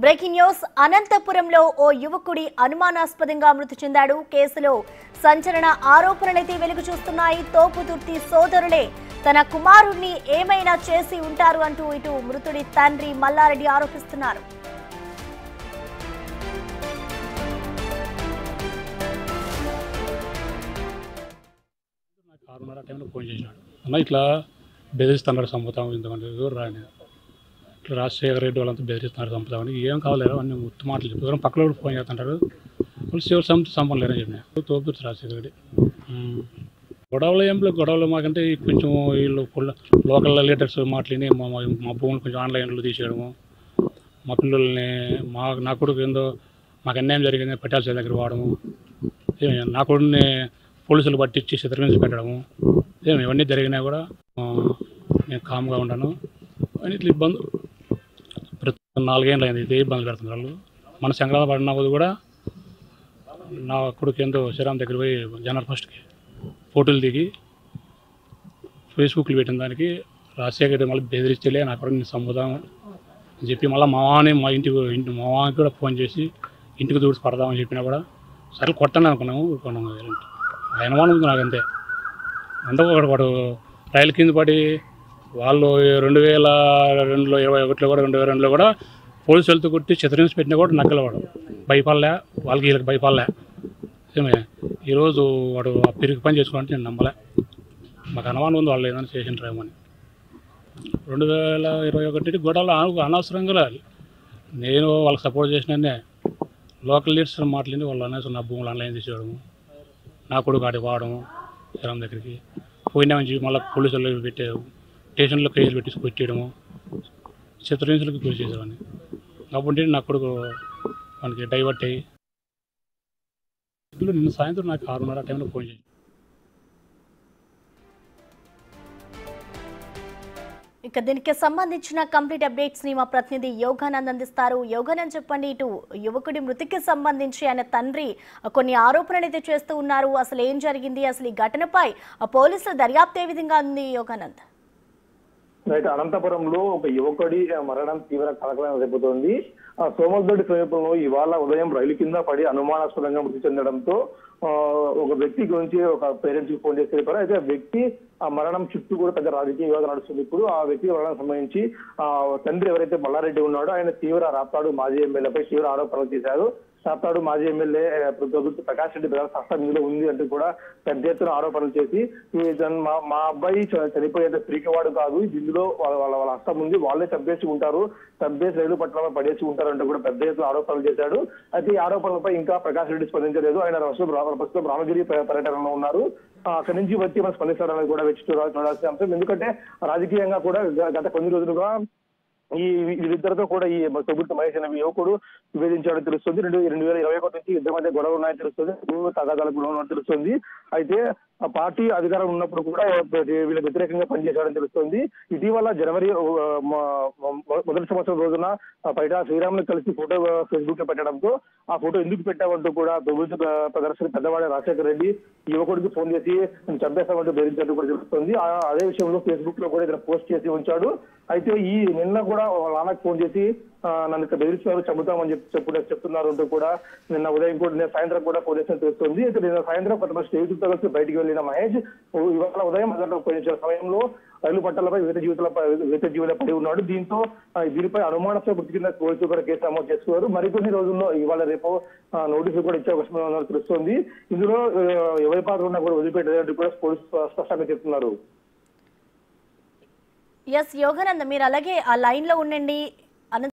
Breaking news అనంతపురంలో ఓ యువకుడి అనుమానాస్పదంగా మృతి చెందాడు. కేసులో సంచలన ఆరోపణలైతే వెలుగు చూస్తున్నాయి. తోపుదుర్తి సోదరులే తన కుమారుడిని ఏమైనా చేసి ఉంటారు అంటూ ఇటు మృతుడి తండ్రి మల్లారెడ్డి ఆరోపిస్తున్నారు. ఇట్లా బెదిరిస్తున్నాడు చంపుతాము ఇంతమంది రాని ఇట్లా రాజశేఖర రెడ్డి వాళ్ళంతా బెదిరిస్తున్నారు చంపుతామని ఏం కావాలేరో అన్ని ముత్తు మాటలు చెప్తారు. పక్కన కూడా ఫోన్ చేస్తుంటారు. వాళ్ళు శివుడు చంపలేరని చెప్పిన తోపుతుంది రాజశేఖర రెడ్డి. గొడవలు ఏం లేదు. గొడవలు మాకంటే కొంచెం వీళ్ళు లోకల్ లీడర్స్ మాట్లాడి మా భూములు కొంచెం ఆన్లైన్లో తీసేయడము, మా పిల్లల్ని నా కొడుకు ఏందో మాకు అన్యాయం జరిగింది పెట్టాల్సిన దగ్గర వాడము, నా కొడుకుని పోలీసులు పట్టించి చిత్రహింస పెట్టడము, ఇవన్నీ జరిగినా కూడా నేను కామ్గా ఉన్నాను అని ఇట్లా ఇబ్బంది. ప్రతి 4 ఏళ్ళు అయింది ఇదే ఇబ్బందులు పెడుతున్నారు వాళ్ళు. మన సంక్రాంతి పడినప్పుడు కూడా నా కొడుకు ఏందో శ్రీరామ్ దగ్గర పోయి జనవరి 1కి ఫోటోలు దిగి ఫేస్బుక్లో పెట్టిన దానికి రాజశేఖర్ మళ్ళీ బెదిరిస్తేలే నా కొడుకు నేను చంపుదాము అని చెప్పి మళ్ళీ మా ఇంటికి మావానికి కూడా ఫోన్ చేసి ఇంటికి దూడిచి పడదామని చెప్పినా కూడా సరే కొట్టని అనుకున్నాము. ఆయన అనుమానం ఉంది నాకు అంతే. అంటే వాడు రైలు కింద పడి వాళ్ళు 2002లో 2021లో కూడా 2002లో కూడా పోలీసులతో కొట్టి చిత్రహింస పెట్టినా కూడా నక్కలవాడు భయపడలే, వాళ్ళకి వీళ్ళకి భయపడలే. ఈరోజు వాడు పెరిగి పని చేసుకోవాలంటే నేను నమ్మలే. మాకు అనుమానం ఉంది వాళ్ళు ఏదైనా చేసింటారేమో అని. 2021 గొడవలు అనవసరంగా నేను వాళ్ళకి సపోర్ట్ చేసినానే లోకల్ లీడర్స్ మాట్లాడి వాళ్ళు అనేసి నా భూములు ఆన్లైన్ తీసేయడము, నా కొడుకు ఆడి వాడము శ్రీరామ్ దగ్గరికి పోయినామని చెప్పి మళ్ళీ పోలీసులు పెట్టారు, స్టేషన్లో కేసులు పెట్టి కొట్టేయడము, చిత్రహింసలకు గురి చేసేవాడిని. కాబట్టి నా కొడుకు మనకి డైవర్ట్ అయ్యి నిన్న సాయంత్రం నాకు 6:30 టైంలో ఫోన్ చేసి ఇక దీనికి సంబంధించిన కంప్లీట్ అప్డేట్స్ ని మా ప్రతినిధి యోగానంద్ అందిస్తారు. యోగానంద్ చెప్పండి, ఇటు యువకుడి మృతికి సంబంధించి ఆయన తండ్రి కొన్ని ఆరోపణలు అయితే చేస్తూ ఉన్నారు. అసలు ఏం జరిగింది, అసలు ఈ ఘటనపై పోలీసుల దర్యాప్తు ఏ విధంగా ఉంది యోగానంద్? రైట్, అనంతపురంలో ఒక యువకుడి మరణం తీవ్ర కలకలం రేపుతోంది. సోమల్దొడ్డి సమీపంలో ఇవాళ ఉదయం రైలు కింద పడి అనుమానాస్పదంగా మృతి చెందడంతో ఒక వ్యక్తి గురించి ఒక పేరెంట్స్ కి ఫోన్ చేసి చెప్పారు. అయితే ఆ వ్యక్తి ఆ మరణం చుట్టూ కూడా పెద్ద రాజకీయ వివాదం నడుస్తుంది. ఇప్పుడు ఆ వ్యక్తి మరణం సంబంధించి తండ్రి ఎవరైతే మల్లారెడ్డి ఉన్నాడో ఆయన రాప్తాడు మాజీ ఎమ్మెల్యేపై తీవ్ర ఆరోపణలు చేశారు. రాప్తాడు మాజీ ఎమ్మెల్యే ప్రకాష్ రెడ్డి హస్తం ఇందులో ఉంది అంటూ కూడా పెద్ద ఎత్తున ఆరోపణలు చేసి మా అబ్బాయి చనిపోయేంత పిరికివాడు కాదు, ఇందులో వాళ్ళ హస్తం ఉంది, వాళ్ళే చంపేసి ఉంటారు, చంపేసి రైలు పట్టణంలో పడేసి ఉంటారు అంటూ కూడా పెద్ద ఎత్తున ఆరోపణలు చేశాడు. అయితే ఈ ఆరోపణలపై ఇంకా ప్రకాష్ రెడ్డి స్పందించలేదు. ఆయన ప్రస్తుతం రామగిరి పర్యటనలో ఉన్నారు. అక్కడి నుంచి వచ్చి మనం స్పందిస్తారని కూడా వచ్చి చూడాల్సిన అంశం. ఎందుకంటే రాజకీయంగా కూడా గత కొన్ని రోజులుగా వీరిద్దరితో కూడా ఈ తొగుర్తి మహేష్ అనే యువకుడు విభేదించాడని తెలుస్తుంది. 2021 నుంచి ఇద్దరి మధ్య గొడవలు ఉన్నాయని తెలుస్తుంది, తగాదాలకు గురవున్నాయని తెలుస్తుంది. అయితే ఆ పార్టీ అధికారం ఉన్నప్పుడు కూడా వీళ్ళకి వ్యతిరేకంగా పనిచేశాడని తెలుస్తుంది. ఇటీవల జనవరి మొదటి సంవత్సరం రోజున బయట శ్రీరాములు కలిసి ఫోటో ఫేస్బుక్ లో పెట్టడంతో ఆ ఫోటో ఎందుకు పెట్టామంటూ కూడా తొగుర్తి ప్రదర్శన పెద్దవాడే రాజశేఖర రెడ్డి యువకుడికి ఫోన్ చేసి చంపేస్తామంటూ బెదిరించినట్టు కూడా తెలుస్తుంది. అదే విషయంలో ఫేస్బుక్ లో కూడా ఇతను పోస్ట్ చేసి ఉంచాడు. అయితే ఈ నిన్న కూడా నాన్నకు ఫోన్ చేసి నన్ను ఇక్కడ బెదిరిస్తున్నారు, చంపుతామని చెప్తున్నారు అంటూ కూడా నిన్న ఉదయం కూడా నిన్న సాయంత్రం కూడా ఫోన్ చేసిన తెలుస్తుంది. అయితే నిన్న సాయంత్రం కొంతమంది స్నేహితులతో కలిసి బయటికి వెళ్ళిన మహేష్ ఇవాళ ఉదయం పోయించిన సమయంలో రైలు పట్టాలపై వివిధ జీవుల పడి ఉన్నాడు. దీనిపై అనుమానాస్పద మృతి కింద పోలీసులు కూడా కేసు నమోదు చేసుకున్నారు. మరికొన్ని రోజుల్లో ఇవాళ రేపు నోటీసులు కూడా ఇచ్చే అవకాశం ఉందని తెలుస్తుంది. ఇందులో ఎవరి పాత్ర ఉన్నా కూడా వదిలిపెట్టేది కూడా పోలీసులు స్పష్టంగా చెప్తున్నారు. ఎస్ యోగానంద్, మీరు అలాగే ఆ లైన్ లో ఉండండి.